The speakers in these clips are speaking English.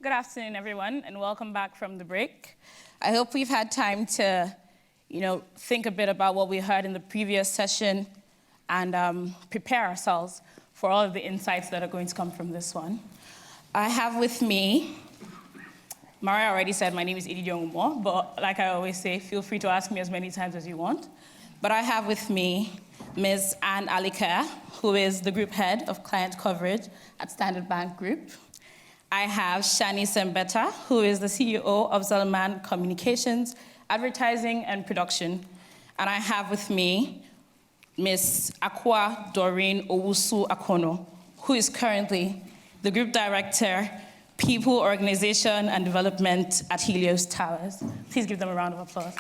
Good afternoon, everyone, and welcome back from the break. I hope we've had time to, think a bit about what we heard in the previous session and prepare ourselves for all of the insights that are going to come from this one. I have with me, Maria already said my name is Idi Diongumo, but like I always say, feel free to ask me as many times as you want. But I have with me Ms. Anne Alika, who is the group head of client coverage at Standard Bank Group. I have Shani Sembeta, who is the CEO of Zalman Communications, Advertising and Production. And I have with me Ms. Akwa Doreen Owusu Akono, who is currently the Group Director, People, Organization and Development at Helios Towers. Please give them a round of applause.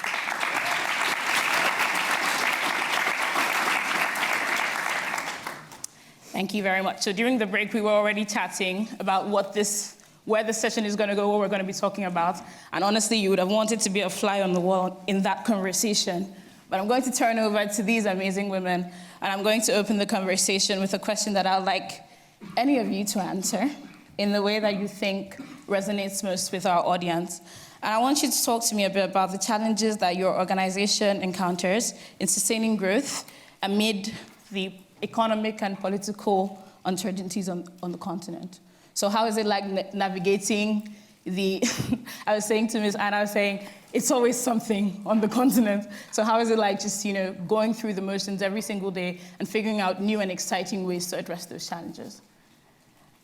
Thank you very much. So during the break, we were already chatting about where the session is going to go, what we're going to be talking about. And honestly, you would have wanted to be a fly on the wall in that conversation. But I'm going to turn over to these amazing women, and I'm going to open the conversation with a question that I'd like any of you to answer in the way that you think resonates most with our audience. And I want you to talk to me a bit about the challenges that your organization encounters in sustaining growth amid the economic and political uncertainties on the continent. So how is it like navigating I was saying to Ms. Anne, it's always something on the continent. So how is it like just, going through the motions every single day and figuring out new and exciting ways to address those challenges?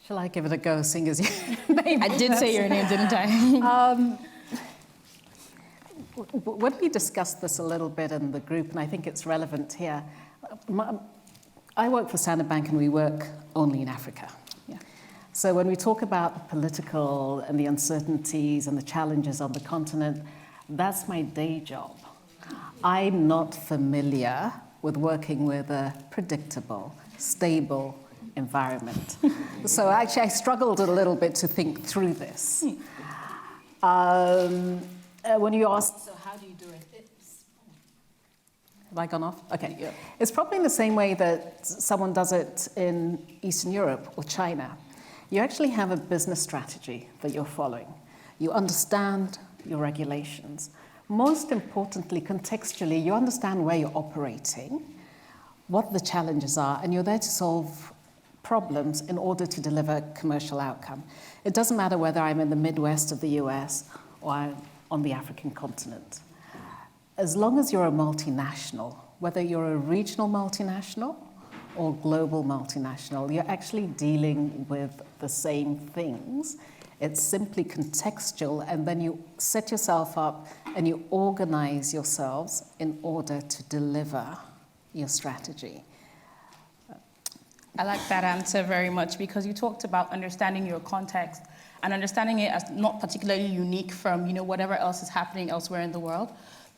Shall I give it a go, seeing as you I did say your name, didn't I? When we discussed this a little bit in the group, and I think it's relevant here, I work for Standard Bank and we work only in Africa. Yeah. So when we talk about the political and the uncertainties and the challenges on the continent, that's my day job. I'm not familiar with working with a predictable, stable environment. So actually I struggled a little bit to think through this. When you asked, so how do you do it? Have I gone off? Okay. Yeah. It's probably in the same way that someone does it in Eastern Europe or China. You actually have a business strategy that you're following. You understand your regulations. Most importantly, contextually, you understand where you're operating, what the challenges are, and you're there to solve problems in order to deliver commercial outcome. It doesn't matter whether I'm in the Midwest of the US or I'm on the African continent. As long as you're a multinational, whether you're a regional multinational or global multinational, you're actually dealing with the same things. It's simply contextual, and then you set yourself up and you organize yourselves in order to deliver your strategy. I like that answer very much because you talked about understanding your context and understanding it as not particularly unique from whatever else is happening elsewhere in the world.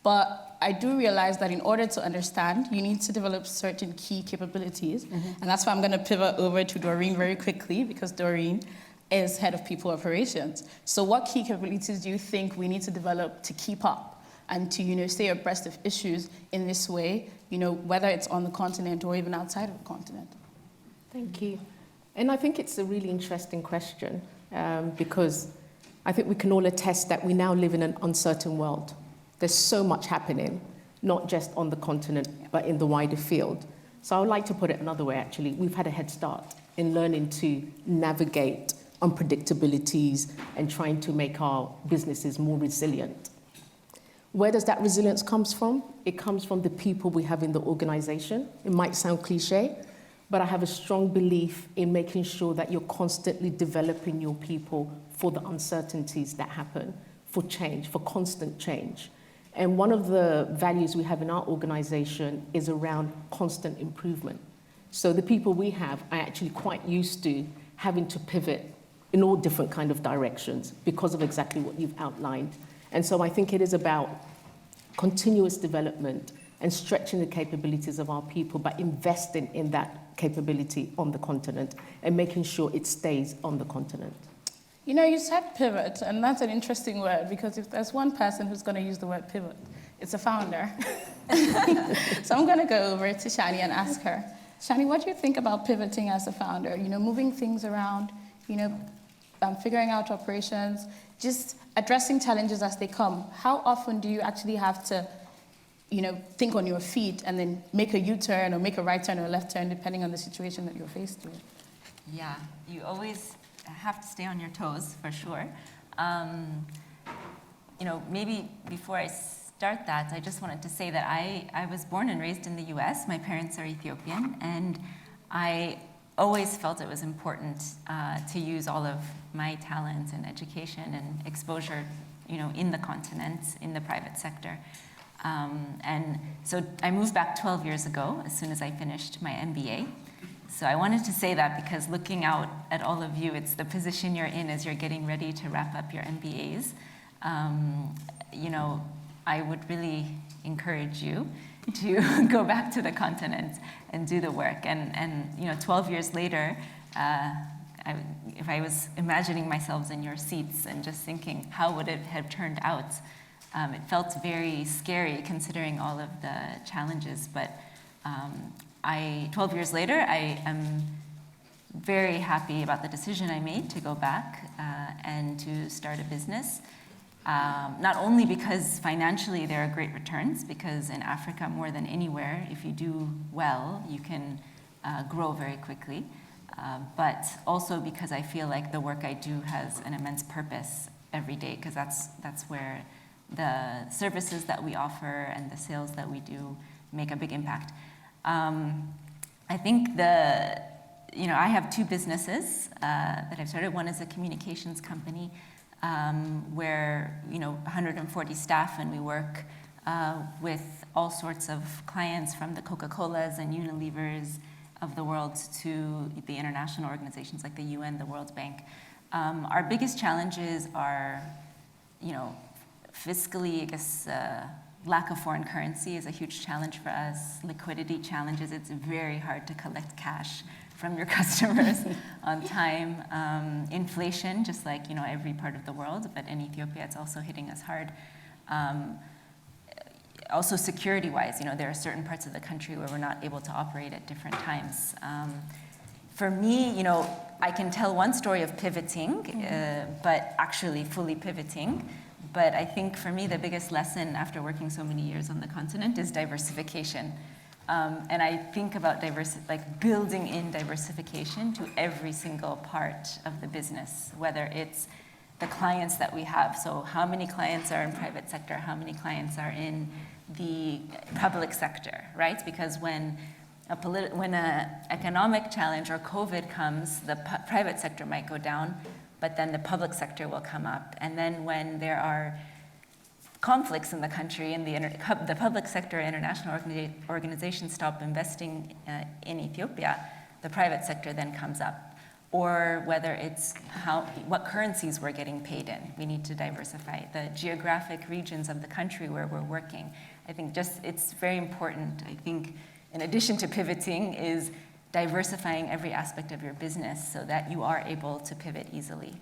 But I do realize that in order to understand, you need to develop certain key capabilities. Mm-hmm. And that's why I'm going to pivot over to Doreen very quickly, because Doreen is head of people operations. So what key capabilities do you think we need to develop to keep up and to stay abreast of issues in this way, whether it's on the continent or even outside of the continent? Thank you. And I think it's a really interesting question because I think we can all attest that we now live in an uncertain world. There's so much happening, not just on the continent, but in the wider field. So I would like to put it another way, actually. We've had a head start in learning to navigate unpredictabilities and trying to make our businesses more resilient. Where does that resilience come from? It comes from the people we have in the organization. It might sound cliche, but I have a strong belief in making sure that you're constantly developing your people for the uncertainties that happen, for change, for constant change. And one of the values we have in our organization is around constant improvement. So the people we have are actually quite used to having to pivot in all different kind of directions because of exactly what you've outlined. And so I think it is about continuous development and stretching the capabilities of our people, but investing in that capability on the continent and making sure it stays on the continent. You said pivot, and that's an interesting word, because if there's one person who's going to use the word pivot, it's a founder. So I'm going to go over to Shani and ask her, Shani, what do you think about pivoting as a founder? Moving things around, figuring out operations, just addressing challenges as they come. How often do you actually have to, think on your feet and then make a U-turn or make a right turn or a left turn, depending on the situation that you're faced with? Yeah, you always have to stay on your toes, for sure. Maybe before I start that, I just wanted to say that I was born and raised in the US. My parents are Ethiopian, and I always felt it was important to use all of my talent and education and exposure, in the continent, in the private sector. And so I moved back 12 years ago, as soon as I finished my MBA. So I wanted to say that because looking out at all of you, it's the position you're in as you're getting ready to wrap up your MBAs. I would really encourage you to go back to the continent and do the work. And 12 years later, if I was imagining myself in your seats and just thinking, how would it have turned out? It felt very scary considering all of the challenges, but 12 years later, I am very happy about the decision I made to go back and to start a business. Not only because financially there are great returns, because in Africa more than anywhere, if you do well, you can grow very quickly, but also because I feel like the work I do has an immense purpose every day, because that's where the services that we offer and the sales that we do make a big impact. I think I have two businesses that I've started. One is a communications company where 140 staff, and we work with all sorts of clients, from the Coca-Colas and Unilevers of the world to the international organizations like the UN, the World Bank. Our biggest challenges are, fiscally, I guess, lack of foreign currency is a huge challenge for us. Liquidity challenges. It's very hard to collect cash from your customers on time. Inflation, just like every part of the world, but in Ethiopia it's also hitting us hard. Also security-wise, there are certain parts of the country where we're not able to operate at different times. For me, I can tell one story of pivoting, but actually fully pivoting. But I think for me, the biggest lesson after working so many years on the continent is diversification. And I think about building in diversification to every single part of the business, whether it's the clients that we have. So how many clients are in private sector? How many clients are in the public sector, right? Because when an economic challenge or COVID comes, the private sector might go down, but then the public sector will come up. And then when there are conflicts in the country and the public sector international organizations stop investing in Ethiopia, the private sector then comes up. Or whether it's what currencies we're getting paid in. We need to diversify the geographic regions of the country where we're working. I think it's very important. I think in addition to pivoting is diversifying every aspect of your business so that you are able to pivot easily.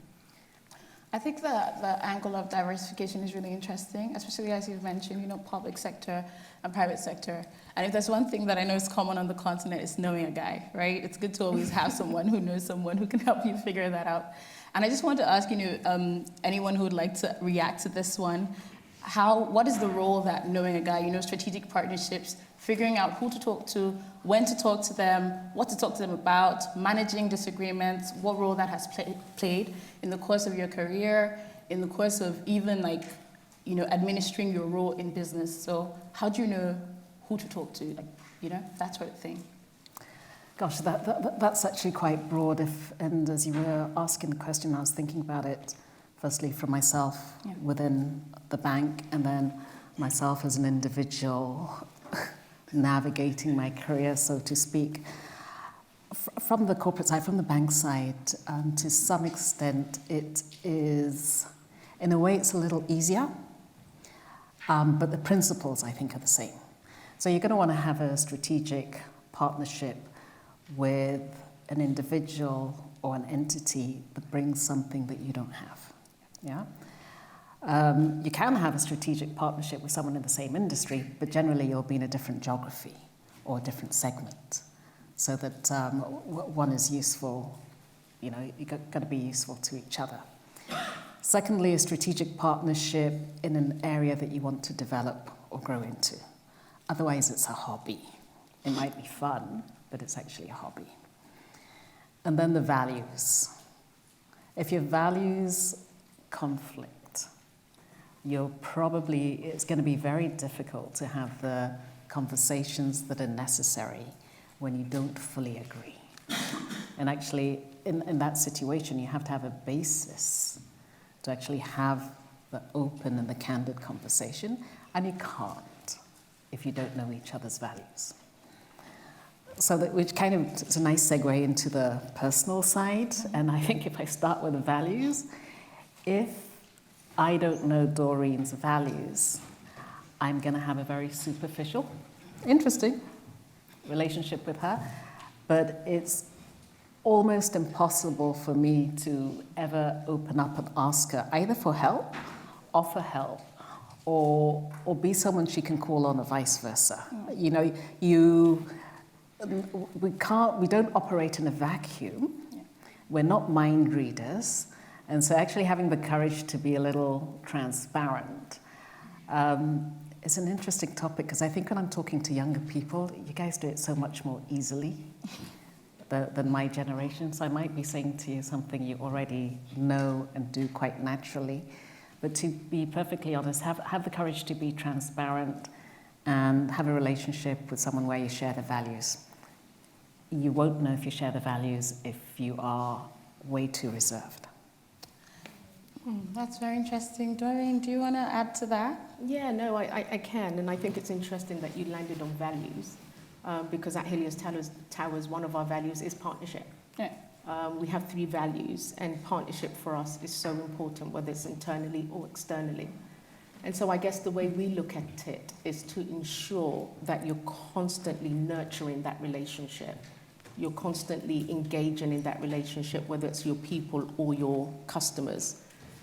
I think the angle of diversification is really interesting, especially as you've mentioned, public sector and private sector. And if there's one thing that I know is common on the continent, it's knowing a guy, right? It's good to always have someone who knows someone who can help you figure that out. And I just want to ask, anyone who would like to react to this one, what is the role that knowing a guy, strategic partnerships, figuring out who to talk to, when to talk to them, what to talk to them about, managing disagreements, what role that has played in the course of your career, in the course of even administering your role in business. So how do you know who to talk to, that sort of thing? Gosh, that's actually quite broad. And as you were asking the question, I was thinking about it, firstly for myself within the bank, and then myself as an individual navigating my career, so to speak. From the corporate side, from the bank side, to some extent, it is, in a way, it's a little easier, but the principles, I think, are the same. So you're going to want to have a strategic partnership with an individual or an entity that brings something that you don't have. Yeah. You can have a strategic partnership with someone in the same industry, but generally you'll be in a different geography or a different segment, so that one is useful You know, you've got to be useful to each other. Secondly, a strategic partnership in an area that you want to develop or grow into. Otherwise, it's a hobby. It might be fun, but it's actually a hobby. And then the values. If your values conflict, it's going to be very difficult to have the conversations that are necessary when you don't fully agree. And actually, in that situation, you have to have a basis to actually have the open and the candid conversation, and you can't if you don't know each other's values. So which kind of is a nice segue into the personal side, and I think if I start with the values, if I don't know Doreen's values, I'm going to have a very superficial, interesting relationship with her, but it's almost impossible for me to ever open up and ask her either for help, offer help, or be someone she can call on, or vice versa. You know, we don't operate in a vacuum. We're not mind readers, and so actually having the courage to be a little transparent is an interesting topic, because I think when I'm talking to younger people, you guys do it so much more easily than my generation. So I might be saying to you something you already know and do quite naturally. But to be perfectly honest, have the courage to be transparent and have a relationship with someone where you share the values. You won't know if you share the values if you are way too reserved. That's very interesting. Doreen, do you want to add to that? Yeah, no, I can, and I think it's interesting that you landed on values, because at Helios Towers, one of our values is partnership. Yeah. We have 3 values, and partnership for us is so important, whether it's internally or externally. And so I guess the way we look at it is to ensure that you're constantly nurturing that relationship. You're constantly engaging in that relationship, whether it's your people or your customers.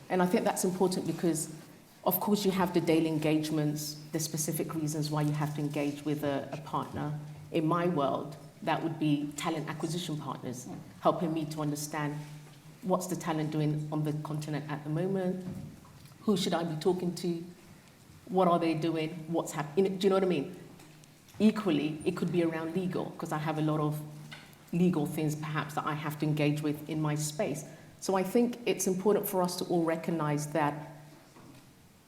And I think that's important because, of course, you have the daily engagements, the specific reasons why you have to engage with a partner. In my world, that would be talent acquisition partners, helping me to understand what's the talent doing on the continent at the moment, who should I be talking to, what are they doing, what's happening, do you know what I mean? Equally, it could be around legal, because I have a lot of legal things perhaps that I have to engage with in my space. So I think it's important for us to all recognize that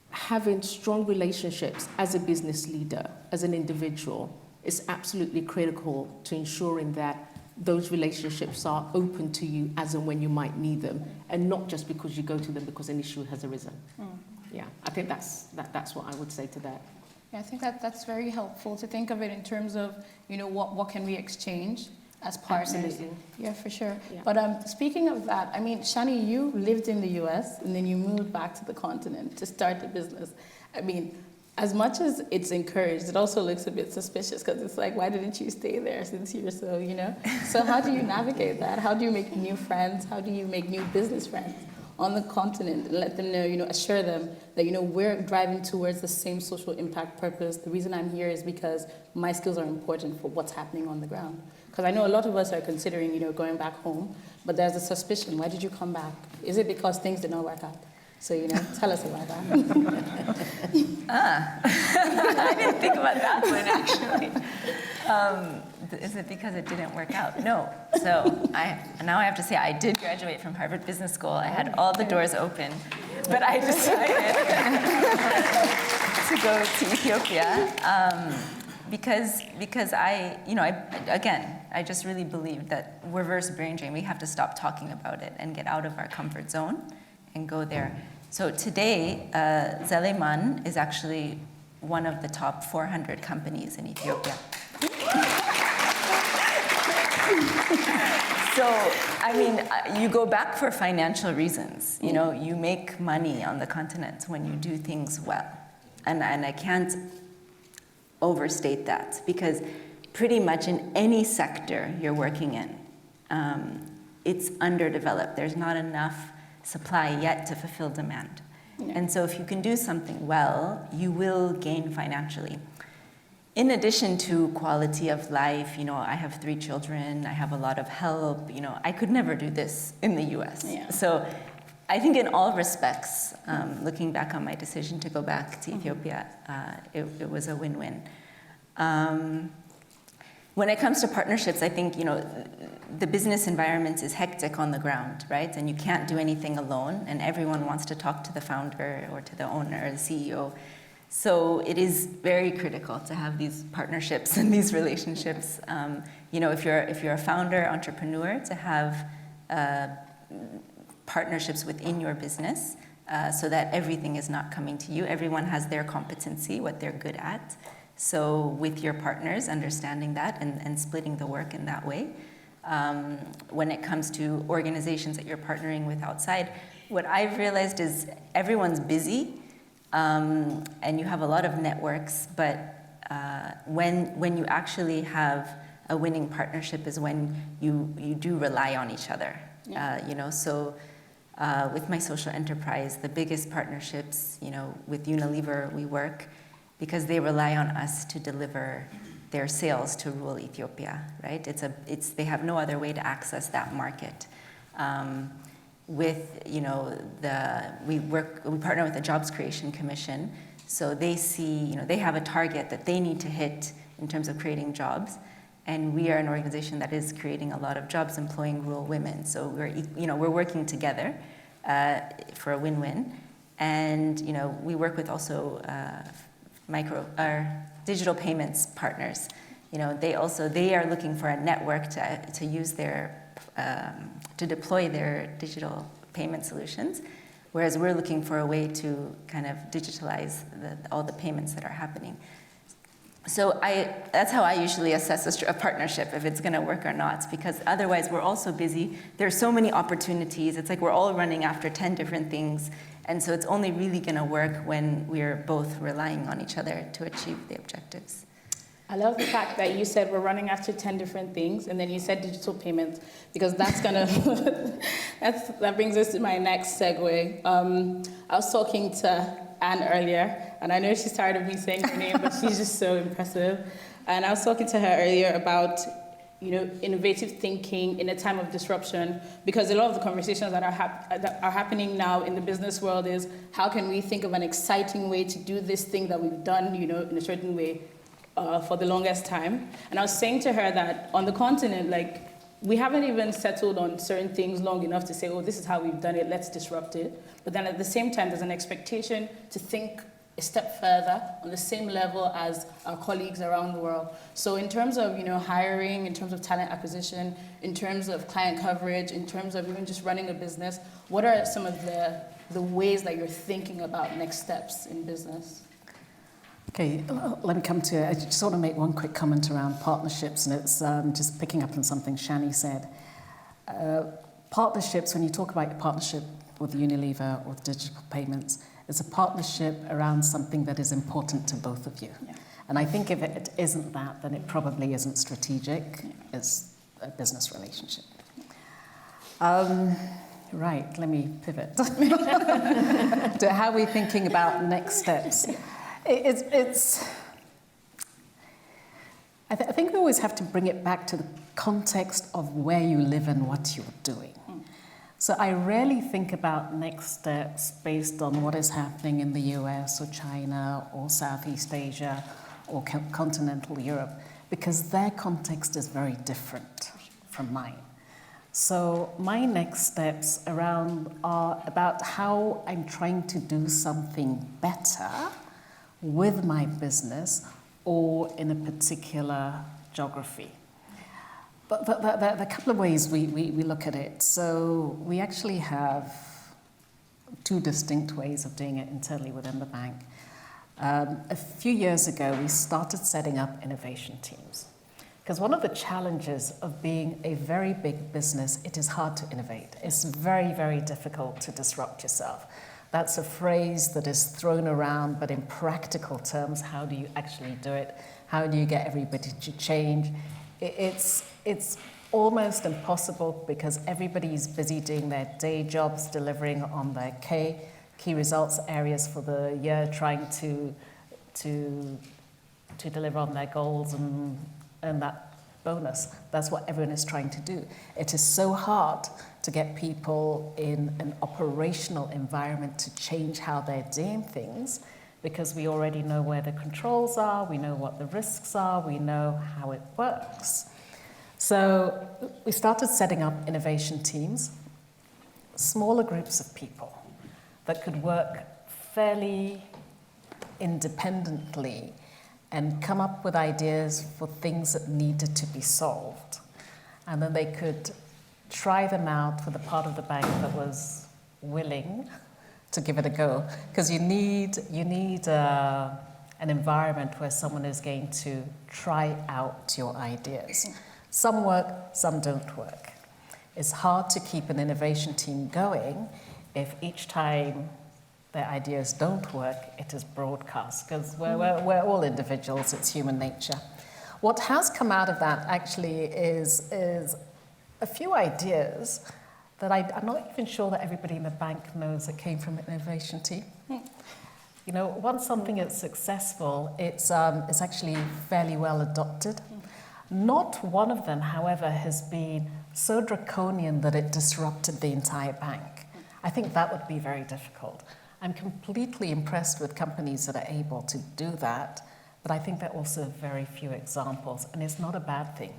having strong relationships as a business leader, as an individual, is absolutely critical to ensuring that those relationships are open to you as and when you might need them, and not just because you go to them because an issue has arisen. Yeah, I think that's what I would say to that. Yeah, I think that's very helpful to think of it in terms of, you know, what can we exchange as partners. Absolutely. Yeah, for sure. Yeah. But speaking of that, I mean, Shani, you lived in the US and then you moved back to the continent to start the business. I mean, as much as it's encouraged, it also looks a bit suspicious, because it's like, why didn't you stay there since you're so, you know? So how do you navigate that? How do you make new friends? How do you make new business friends on the continent and let them know, you know, assure them that, you know, we're driving towards the same social impact purpose. The reason I'm here is because my skills are important for what's happening on the ground. Because I know a lot of us are considering, you know, going back home, but there's a suspicion. Why did you come back? Is it because things did not work out? So, you know, tell us about that. I didn't think about that one, actually. Is it because it didn't work out? No. So now I have to say I did graduate from Harvard Business School. I had all the doors open, but I decided to go to Ethiopia because I just really believe that reverse brain drain, we have to stop talking about it and get out of our comfort zone and go there. So today, Zeleman is actually one of the top 400 companies in Ethiopia. So, I mean, you go back for financial reasons. You know, you make money on the continent when you do things well. And I can't overstate that, because pretty much in any sector you're working in, it's underdeveloped. There's not enough supply yet to fulfill demand. Yeah. And so if you can do something well, you will gain financially. in addition to quality of life, I have 3 children, I have a lot of help, I could never do this in the US. Yeah. So I think in all respects, looking back on my decision to go back to Ethiopia, it was a win-win. When it comes to partnerships, I think, the business environment is hectic on the ground, right? And you can't do anything alone, and everyone wants to talk to the founder or to the owner or the CEO. So it is very critical to have these partnerships and these relationships. If you're a founder, entrepreneur, to have partnerships within your business so that everything is not coming to you. Everyone has their competency, what they're good at. So with your partners, understanding that and splitting the work in that way. When it comes to organizations that you're partnering with outside, what I've realized is everyone's busy. And you have a lot of networks, but when you actually have a winning partnership is when you do rely on each other. Yeah. So with my social enterprise, the biggest partnerships, with Unilever, we work because they rely on us to deliver their sales to rural Ethiopia, right? They have no other way to access that market. With we partner with the Jobs Creation Commission, so they see they have a target that they need to hit in terms of creating jobs, and we are an organization that is creating a lot of jobs, employing rural women. So we're working together for a win-win, and we work with also digital payments partners. They are looking for a network to use their to deploy their digital payment solutions, whereas we're looking for a way to kind of digitalize all the payments that are happening. So that's how I usually assess a partnership, if it's going to work or not, because otherwise we're all so busy. There's so many opportunities. It's like we're all running after 10 different things, and so it's only really going to work when we're both relying on each other to achieve the objectives. I love the fact that you said we're running after 10 different things, and then you said digital payments, because that's that brings us to my next segue. I was talking to Anne earlier, and I know she's tired of me saying her name, but she's just so impressive. And I was talking to her earlier about innovative thinking in a time of disruption, because a lot of the conversations that are happening now in the business world is how can we think of an exciting way to do this thing that we've done, in a certain way. For the longest time. And I was saying to her that on the continent, we haven't even settled on certain things long enough to say, oh, this is how we've done it, let's disrupt it. But then at the same time, there's an expectation to think a step further on the same level as our colleagues around the world. So in terms of, hiring, in terms of talent acquisition, in terms of client coverage, in terms of even just running a business, what are some of the ways that you're thinking about next steps in business? Okay, let me come to, I just want to make one quick comment around partnerships, and it's just picking up on something Shani said. Partnerships, when you talk about your partnership with Unilever or digital payments, it's a partnership around something that is important to both of you. Yeah. And I think if it isn't that, then it probably isn't strategic. Yeah. It's a business relationship. Right, let me pivot to how we're thinking about next steps. I think we always have to bring it back to the context of where you live and what you're doing. So I rarely think about next steps based on what is happening in the US or China or Southeast Asia or continental Europe, because their context is very different from mine. So my next steps are about how I'm trying to do something better with my business or in a particular geography. But there are a couple of ways we look at it. So we actually have 2 distinct ways of doing it internally within the bank. A few years ago, we started setting up innovation teams. Because one of the challenges of being a very big business, it is hard to innovate. It's very, very difficult to disrupt yourself. That's a phrase that is thrown around, but in practical terms, how do you actually do it? How do you get everybody to change? It's almost impossible because everybody's busy doing their day jobs, delivering on their key results areas for the year, trying to to deliver on their goals and earn that bonus. That's what everyone is trying to do. It is so hard to get people in an operational environment to change how they're doing things, because we already know where the controls are, we know what the risks are, we know how it works. So we started setting up innovation teams, smaller groups of people that could work fairly independently and come up with ideas for things that needed to be solved. And then they could try them out with a part of the bank that was willing to give it a go. Because you need an environment where someone is going to try out your ideas. Some work, some don't work. It's hard to keep an innovation team going if each time their ideas don't work, it is broadcast, because we're all individuals, it's human nature. What has come out of that actually is a few ideas that I'm not even sure that everybody in the bank knows that came from an innovation team. You know, once something is successful, it's actually fairly well adopted. Not one of them, however, has been so draconian that it disrupted the entire bank. I think that would be very difficult. I'm completely impressed with companies that are able to do that, but I think there are also very few examples, and it's not a bad thing.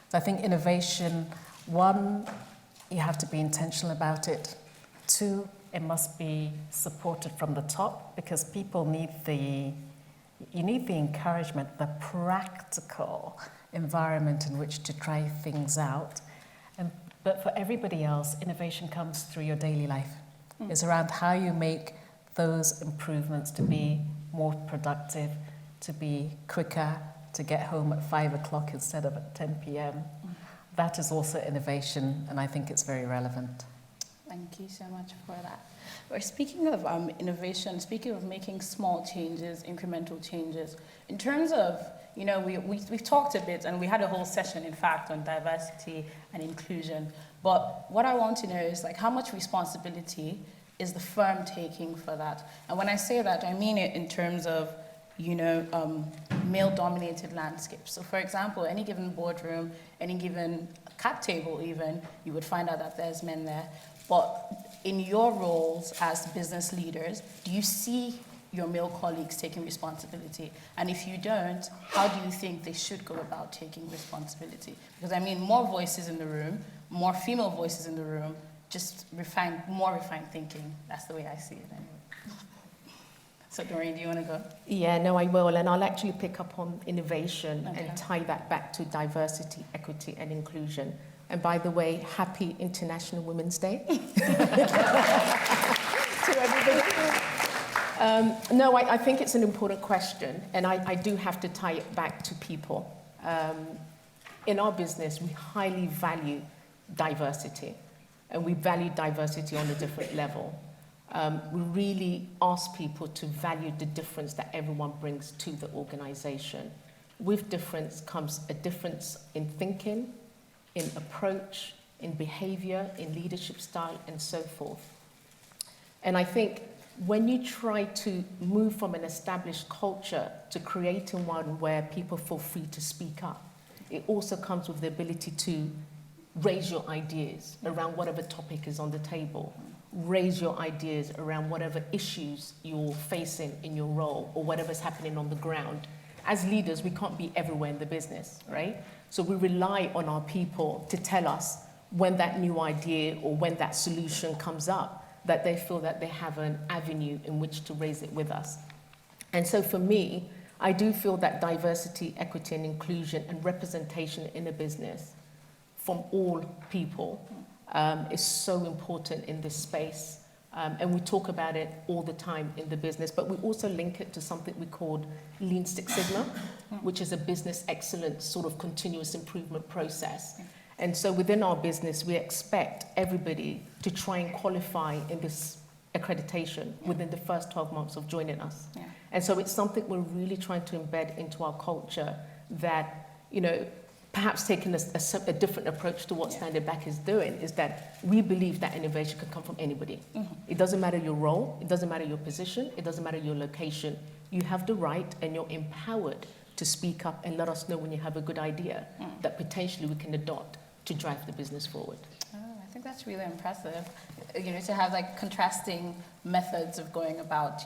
So I think innovation, one, you have to be intentional about it. Two, it must be supported from the top, because people need the encouragement, the practical environment in which to try things out. But for everybody else, innovation comes through your daily life. It's around how you make those improvements to be more productive, to be quicker, to get home at 5 o'clock instead of at 10 p.m. That is also innovation, and I think it's very relevant. Thank you so much for that. We're speaking of innovation, speaking of making small changes, incremental changes. In terms of, you know, we've talked a bit, and we had a whole session, in fact, on diversity and inclusion. But what I want to know is, like, how much responsibility is the firm taking for that? And when I say that, I mean it in terms of, you know, male-dominated landscapes. So, for example, any given boardroom, any given cap table even, you would find out that there's men there. But in your roles as business leaders, do you see your male colleagues taking responsibility? And if you don't, how do you think they should go about taking responsibility? Because I mean, more voices in the room, more female voices in the room, just more refined thinking. That's the way I see it anyway. So Doreen, do you want to go? Yeah, no, I will. And I'll actually pick up on innovation Okay. and tie that back to diversity, equity, and inclusion. And by the way, happy International Women's Day to everybody. No, I think it's an important question, and I do have to tie it back to people. In our business, we highly value diversity, and we value diversity on a different level. We really ask people to value the difference that everyone brings to the organization. With difference comes a difference in thinking, in approach, in behavior, in leadership style, and so forth. And I think when you try to move from an established culture to creating one where people feel free to speak up, it also comes with the ability to raise your ideas around whatever topic is on the table, raise your ideas around whatever issues you're facing in your role or whatever's happening on the ground. As leaders, we can't be everywhere in the business, right? So we rely on our people to tell us when that new idea or when that solution comes up, that they feel that they have an avenue in which to raise it with us. And so for me, I do feel that diversity, equity, and inclusion and representation in a business from all people is so important in this space. And we talk about it all the time in the business, but we also link it to something we call Lean Six Sigma, which is a business excellence sort of continuous improvement process. And so within our business, we expect everybody to try and qualify in this accreditation within the first 12 months of joining us. Yeah. And so it's something we're really trying to embed into our culture that, you know, perhaps taking a different approach to what Standard Bank is doing is that we believe that innovation can come from anybody. Mm-hmm. It doesn't matter your role, it doesn't matter your position, it doesn't matter your location. You have the right and you're empowered to speak up and let us know when you have a good idea that potentially we can adopt to drive the business forward. Oh, I think that's really impressive, to have like contrasting methods of going about,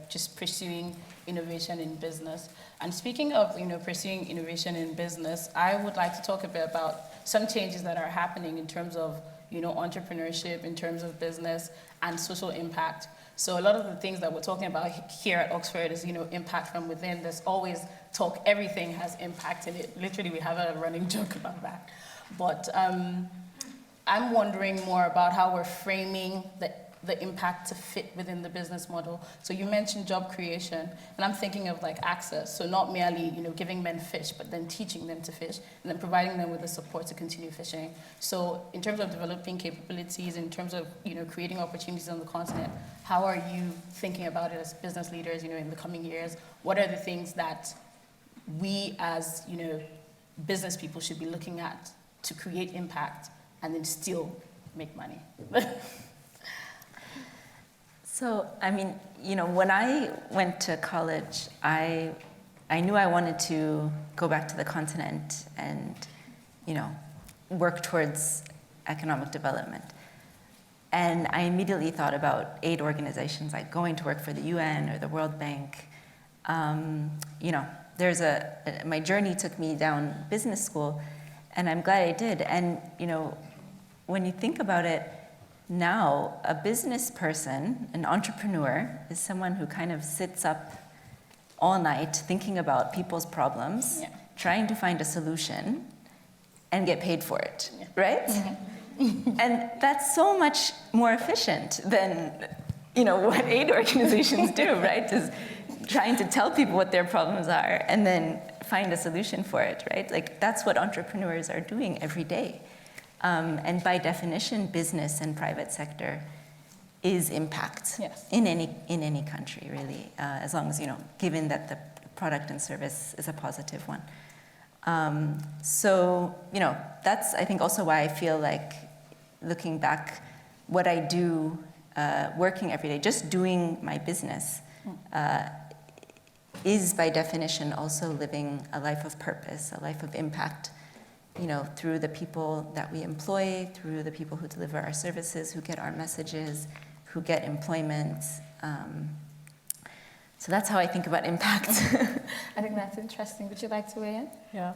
just pursuing innovation in business. And speaking of, pursuing innovation in business, I would like to talk a bit about some changes that are happening in terms of, entrepreneurship, in terms of business and social impact. So a lot of the things that we're talking about here at Oxford is, impact from within. There's always talk, everything has impact in it. Literally, we have a running joke about that. But I'm wondering more about how we're framing the impact to fit within the business model. So you mentioned job creation, and I'm thinking of like access. So not merely, giving men fish, but then teaching them to fish, and then providing them with the support to continue fishing. So in terms of developing capabilities, in terms of, creating opportunities on the continent, how are you thinking about it as business leaders, in the coming years? What are the things that we as, business people should be looking at to create impact and then still make money? So, when I went to college, I knew I wanted to go back to the continent and, work towards economic development. And I immediately thought about aid organizations, like going to work for the UN or the World Bank. My journey took me down business school, and I'm glad I did. And, when you think about it, now, a business person, an entrepreneur, is someone who kind of sits up all night thinking about people's problems, trying to find a solution, and get paid for it, right? Mm-hmm. And that's so much more efficient than, what aid organizations do, right? Is trying to tell people what their problems are and then find a solution for it, right? Like, that's what entrepreneurs are doing every day. And by definition, business and private sector is impact in any country, really, as long as, given that the product and service is a positive one. That's, I think, also why I feel like, looking back, what I do, working every day, just doing my business, is by definition also living a life of purpose, a life of impact, through the people that we employ, through the people who deliver our services, who get our messages, who get employment. So that's how I think about impact. I think that's interesting. Would you like to weigh in? Yeah.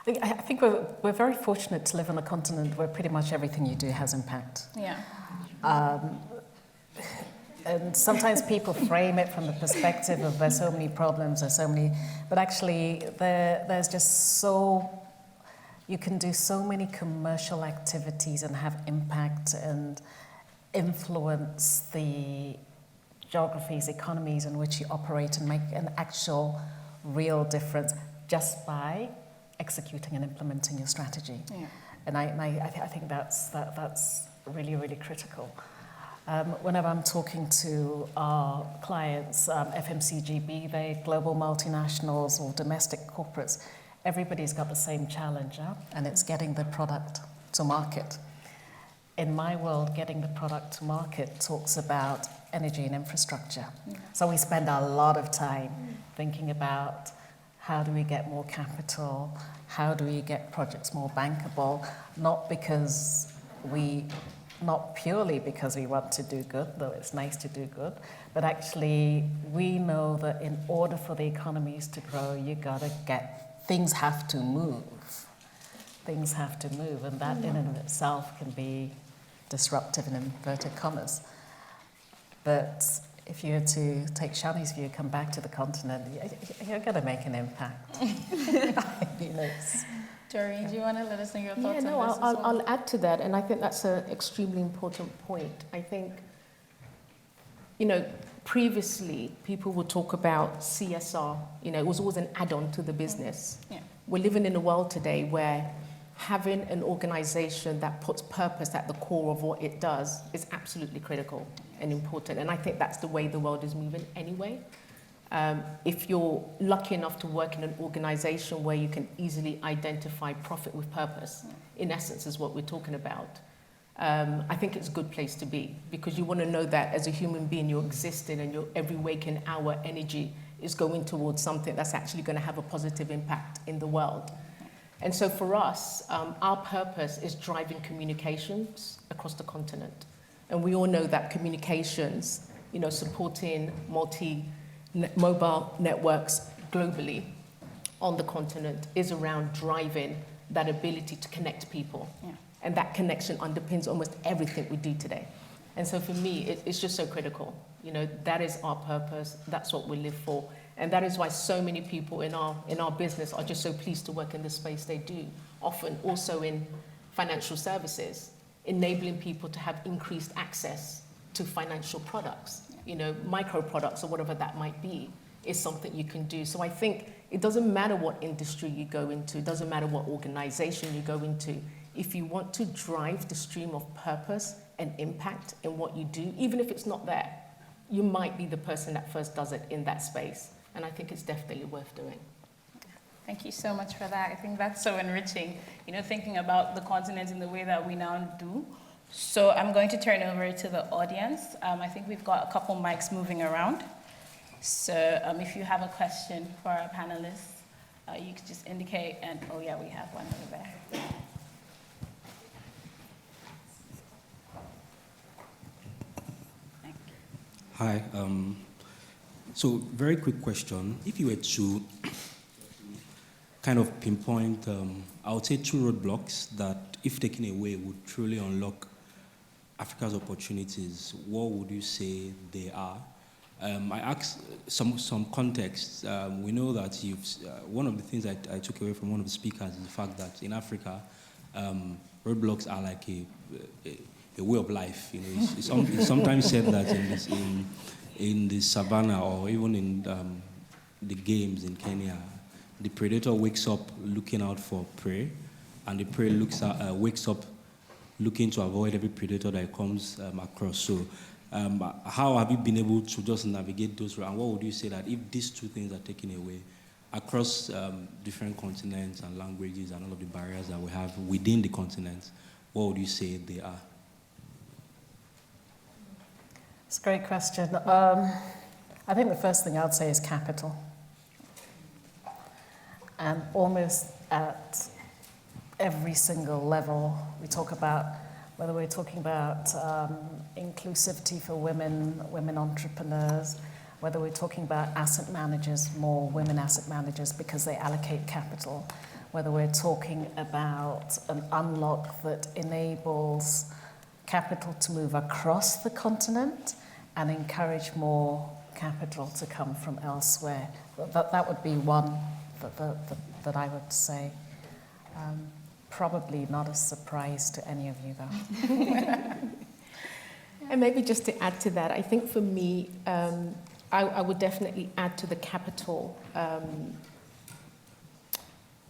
I think we're very fortunate to live on a continent where pretty much everything you do has impact. Yeah. And sometimes people frame it from the perspective of there's so many problems, but actually there's just you can do so many commercial activities and have impact and influence the geographies, economies in which you operate and make an actual, real difference just by executing and implementing your strategy. Yeah. And I think that's really, really critical. Whenever I'm talking to our clients, FMCG, be they global multinationals or domestic corporates, everybody's got the same challenge, and it's getting the product to market. In my world, getting the product to market talks about energy and infrastructure. Yeah. So we spend a lot of time thinking about how do we get more capital, how do we get projects more bankable, not purely because we want to do good, though it's nice to do good, but actually we know that in order for the economies to grow, you gotta things have to move. Things have to move, and that in and of itself can be disruptive in inverted commas. But if you were to take Shani's view, come back to the continent, you're going to make an impact. Doreen, do you want to let us know your thoughts on this I'll add to that, and I think that's an extremely important point. I think, previously, people would talk about CSR. It was always an add-on to the business. Yeah. We're living in a world today where having an organization that puts purpose at the core of what it does is absolutely critical and important. And I think that's the way the world is moving anyway. If you're lucky enough to work in an organization where you can easily identify profit with purpose, in essence is what we're talking about, I think it's a good place to be, because you want to know that as a human being, you're existing and your every waking hour energy is going towards something that's actually going to have a positive impact in the world. And so for us, our purpose is driving communications across the continent. And we all know that communications, supporting mobile networks globally on the continent is around driving that ability to connect people. Yeah. And that connection underpins almost everything we do today. And so for me, it's just so critical. That is our purpose. That's what we live for. And that is why so many people in our business are just so pleased to work in the space they do, often also in financial services, enabling people to have increased access to financial products. Micro products or whatever that might be is something you can do. So I think it doesn't matter what industry you go into, it doesn't matter what organization you go into. If you want to drive the stream of purpose and impact in what you do, even if it's not there, you might be the person that first does it in that space. And I think it's definitely worth doing. Thank you so much for that. I think that's so enriching, thinking about the continent in the way that we now do. So I'm going to turn over to the audience. I think we've got a couple mics moving around. So if you have a question for our panelists, you could just indicate, and oh yeah, we have one over there. Hi. So very quick question. If you were to kind of pinpoint, I would say 2 roadblocks that, if taken away, would truly unlock Africa's opportunities, what would you say they are? I asked some context. We know that one of the things I took away from one of the speakers is the fact that in Africa, roadblocks are like a way of life. It's sometimes said that in the savannah or even in the games in Kenya, the predator wakes up looking out for prey, and the prey wakes up looking to avoid every predator that comes across. So how have you been able to just navigate those? And what would you say that if these 2 things are taken away across different continents and languages and all of the barriers that we have within the continent, what would you say they are? It's a great question. I think the first thing I'd say is capital. And almost at every single level, we talk about, whether we're talking about inclusivity for women entrepreneurs, whether we're talking about asset managers, more women asset managers because they allocate capital, whether we're talking about an unlock that enables capital to move across the continent and encourage more capital to come from elsewhere. That would be one that I would say. Probably not a surprise to any of you, though. And maybe just to add to that, I think for me, I would definitely add to the capital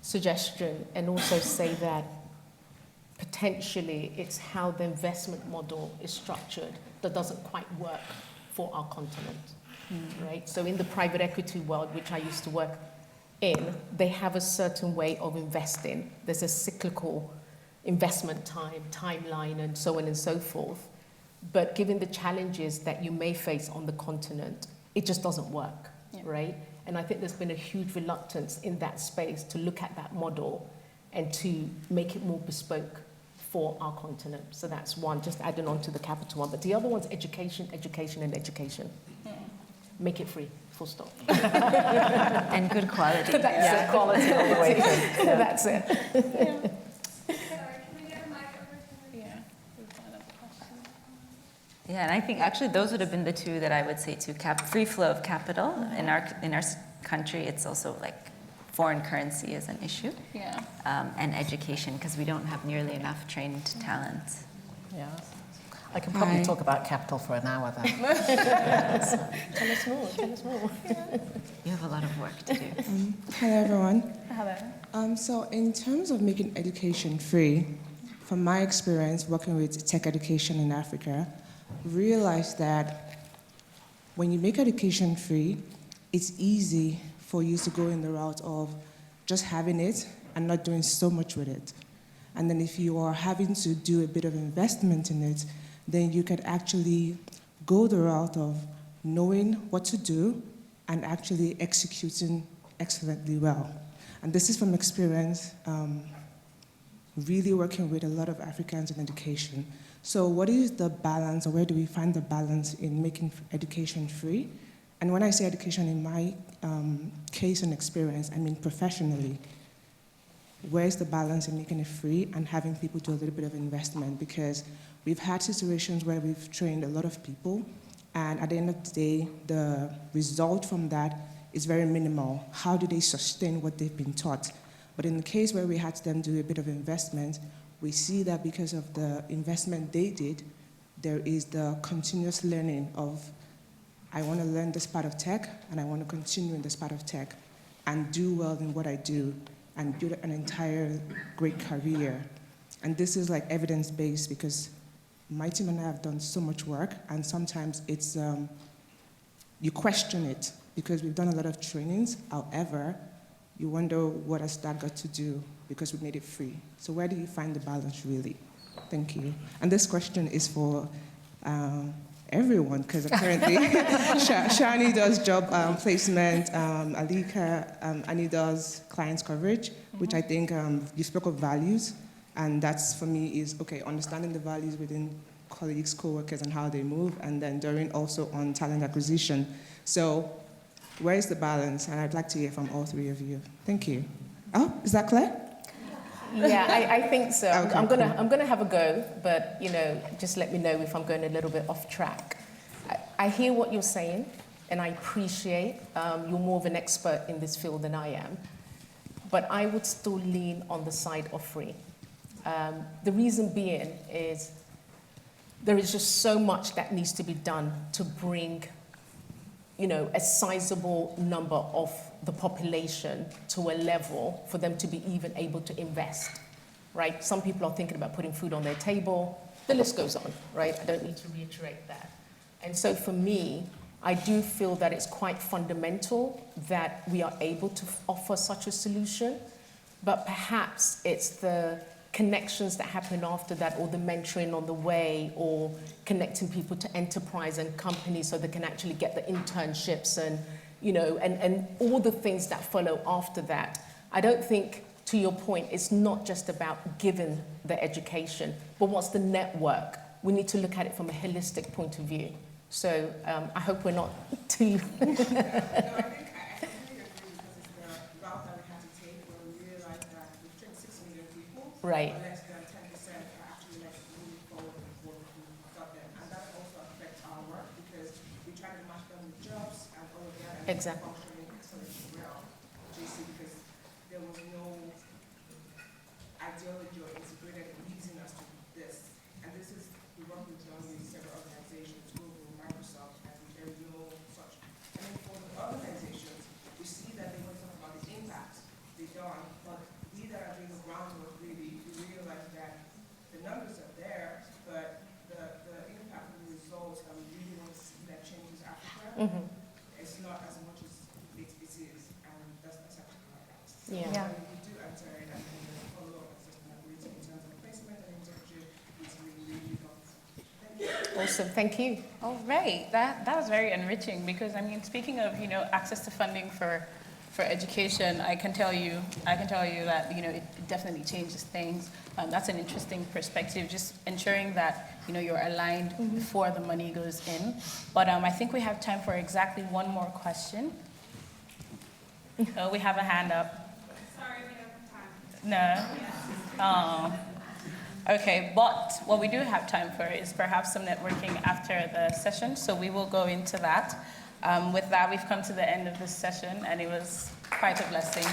suggestion and also say that potentially it's how the investment model is structured that doesn't quite work for our continent, right? So in the private equity world, which I used to work in, they have a certain way of investing. There's a cyclical investment timeline, and so on and so forth. But given the challenges that you may face on the continent, it just doesn't work, right? And I think there's been a huge reluctance in that space to look at that model and to make it more bespoke for our continent. So that's one, just adding on to the capital one. But the other one's education, education, and education. Make it free, full stop. And good quality. That's it. Quality all the way through. Yeah. That's it. Yeah, and I think actually those would have been the 2 that I would say too. Free flow of capital in our country. It's also like foreign currency is an issue. Yeah. And education, because we don't have nearly enough trained talent. Yeah. I can probably talk about capital for an hour then. Tell us more. You have a lot of work to do. Hello, everyone. Hello. So in terms of making education free, from my experience working with tech education in Africa, realized that when you make education free, it's easy for you to go in the route of just having it and not doing so much with it. And then if you are having to do a bit of investment in it, then you can actually go the route of knowing what to do and actually executing excellently well. And this is from experience, really working with a lot of Africans in education. So what is the balance, or where do we find the balance in making education free? And when I say education in my case and experience, I mean professionally. Where's the balance in making it free and having people do a little bit of investment? Because we've had situations where we've trained a lot of people, and at the end of the day, the result from that is very minimal. How do they sustain what they've been taught? But in the case where we had them do a bit of investment, we see that because of the investment they did, there is the continuous learning of, I want to learn this part of tech, and I want to continue in this part of tech, and do well in what I do, and build an entire great career. And this is like evidence-based, because my team and I have done so much work, and sometimes it's, you question it, because we've done a lot of trainings. However, you wonder, what has that got to do, because we made it free. So where do you find the balance, really? Thank you. And this question is for everyone, because apparently Shani does job placement, Alika, Annie does clients coverage, which I think you spoke of values, and that's, for me, is, okay, understanding the values within colleagues, co-workers, and how they move, and then Doreen also on talent acquisition. So where is the balance? And I'd like to hear from all three of you. Thank you. Oh, is that clear? Yeah, I think so. Okay, I'm gonna have a go, but just let me know if I'm going a little bit off track. I hear what you're saying, and I appreciate you're more of an expert in this field than I am. But I would still lean on the side of free. The reason being is there is just so much that needs to be done to bring a sizable number of the population to a level for them to be even able to invest, right? Some people are thinking about putting food on their table. The list goes on, right? I don't need to reiterate that. And so for me, I do feel that it's quite fundamental that we are able to offer such a solution, but perhaps it's the connections that happen after that, or the mentoring on the way, or connecting people to enterprise and companies so they can actually get the internships and and all the things that follow after that. I don't think, to your point, it's not just about giving the education, but what's the network? We need to look at it from a holistic point of view. So I hope we're not too... No, I think I completely agree, because it's the route that we had to take, where we realized that we've trained 6 million people. Right. But less than 10% are actually moving forward with what we've got them. And that also affects our work, because we try to match them with jobs and all of that. And Exactly. functioning excellently well, JC, because there was no ideology or integrated reason as to this. And this is, we work with several organizations, Google, Microsoft, and there is no such. And then for the organizations, we see that they want to talk about the impact they've done, but we that are doing the groundwork, really, we realize that the numbers are there, but the impact and the results that we really want to see that changes Africa, it's not as much as it is, and that's actually right. Yeah. We do answer it, and then the follow-up sustainability in terms of placement and internship is really helpful. Awesome, thank you. All right, that was very enriching, because I mean, speaking of access to funding for education, I can tell you that it definitely changes things. That's an interesting perspective, just ensuring that you're aligned before the money goes in. But I think we have time for exactly one more question. Oh, we have a hand up. Sorry, we don't have time. No. Oh. Okay, but what we do have time for is perhaps some networking after the session, so we will go into that. With that, we've come to the end of this session, and it was quite a blessing.